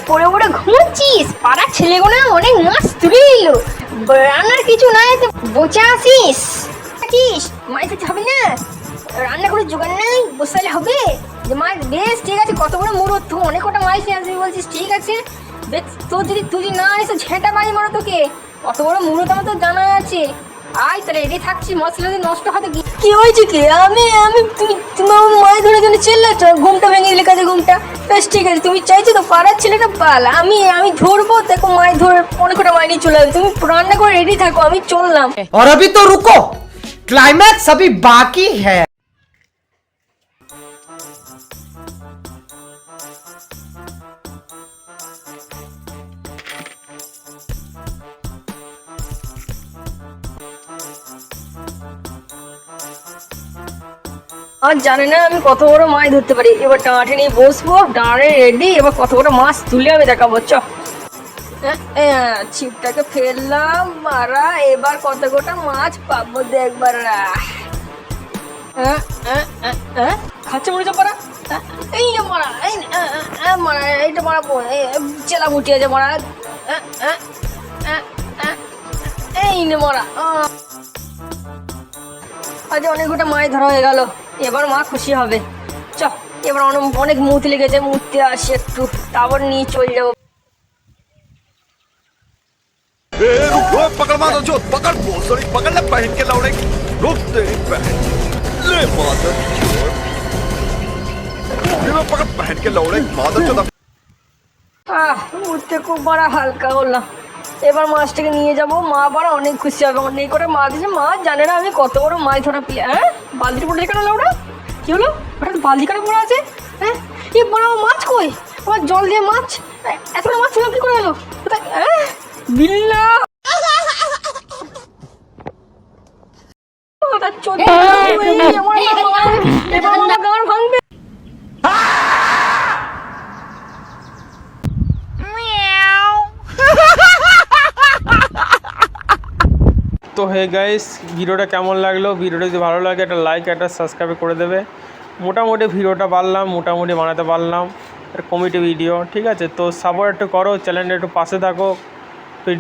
পড়ে পড়ে ঘুমোচ্ছিস? পাড়ার ছেলেগুলো অনেক মাছ তুলে নিল, রান্নার কিছু নাই, বসে আসিস মাছ খেতে হবে না? রান্না করে জোগাড় নাই, বসালে হবে যে মাছ? বেশ ঠিক আছে, কত বড় মুরত, তুই অনেক কটা মাছ নিয়ে আসবি বলছিস, ঠিক আছে বেশ। তোর যদি তুই না এসে ঝেঁটা বাড়ি মারো তোকে, অত বড় মুরত আমার তো জানা আছে। আয় তাহলে রেডি থাকছি, মশলা দিয়ে নষ্ট হতে কি হয়েছে? কি আমি আমি তুমি তোমার মাছ ধরে জন্য চেল্লাচ্ছ, ঘুমটা ভেঙে দিলে কাজে ঘুমটা। বেশ ঠিক আছে, তুমি চাইছো তো পাড়ার ছেলেটা পাল, আমি আমি ধরবো, দেখো মাছ ধরে অনেক কটা মাছ নিয়ে চলে যাবে, তুমি রান্না করে রেডি থাকো, আমি চললাম। और अभी तो रुको, क्लाइमैक्स अभी बाकी है। আর জানে না আমি কত বড় মাছ ধরতে পারি। এবার ডাঁটে নিয়ে বসবো, ডাঁড়ে রেডি, এবার কত বড় মাছ তুলে আমি দেখাবো। চ ছিপটাকে ফেললাম মারা, এবার কত গোটা মাছ পাবো দেখবার। খাচ্ছে মনে হচ্ছে মারা, এই যে মারা, এই মারা, এইটা মারাবো, চেলা মুটি আছে মারা, এই নে মারা। আজ অনেক গোটা মাছ ধরা হয়ে গেল, এবার মা খুশি হবে। চ এবার অনেক মুত লেগেছে, মুততে আসি একটু, তারপর নিয়ে চলে যাবো। रुक पकड़ मारो जो पकड़ भोसड़ी पकड़ ले बहन के लौड़े रुक तेरी बहन ले मादर चोद पकड़ बहन के लौड़े मादर चोद। মুততে খুব বড় হালকা হলাম, এবার মাছটাকে নিয়ে যাবো, মা আবার অনেক খুশি হবে। অনেক করে মাছ দিয়েছে, মাছ জানে না আমি কত বড় মাছ ধরা পেয়ে। বালতির পড়ে কেন ওটা কি হলো? ওটা বালতি কেন পড়ে আছে? এ বড় মাছ কই? আমার জল দিয়ে মাছ, এত বড় মাছ ছিল কি করে এলো? বিল্লা ভাঙবে। তো হে গাইস, ভিডিওটা কেমন লাগলো? ভিডিওটা যদি ভালো লাগে একটা লাইক একটা সাবস্ক্রাইব করে দেবে। মোটামুটি ভিডিওটা পারলাম, মোটামুটি বানাতে পারলাম, একটা কমেডি ভিডিও, ঠিক আছে? তো সাপোর্ট একটু করো, চ্যানেলটা একটু পাশে থাকো।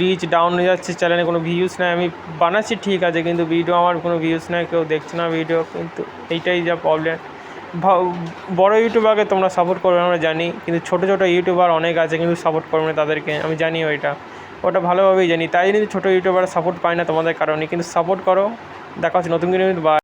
রিচ ডাউন হয়ে যাচ্ছে, চ্যানেলে কোনো ভিউজ নেই। আমি বানাচ্ছি ঠিক আছে, কিন্তু ভিডিও আমার কোনো ভিউজ নেই, কেউ দেখছে না ভিডিও, কিন্তু এইটাই যা প্রবলেম। বড় ইউটিউবারকে তোমরা সাপোর্ট করবে আমরা জানি, কিন্তু ছোটো ছোটো ইউটিউবার অনেক আছে কিন্তু সাপোর্ট করবে না তাদেরকে, আমি জানি ওটা ভালোভাবেই জানি। তাই জন্য ছোটো ইউটিউবার সাপোর্ট পায় না তোমাদের কারণে, কিন্তু সাপোর্ট করো। দেখা হচ্ছে নতুন কিছু বা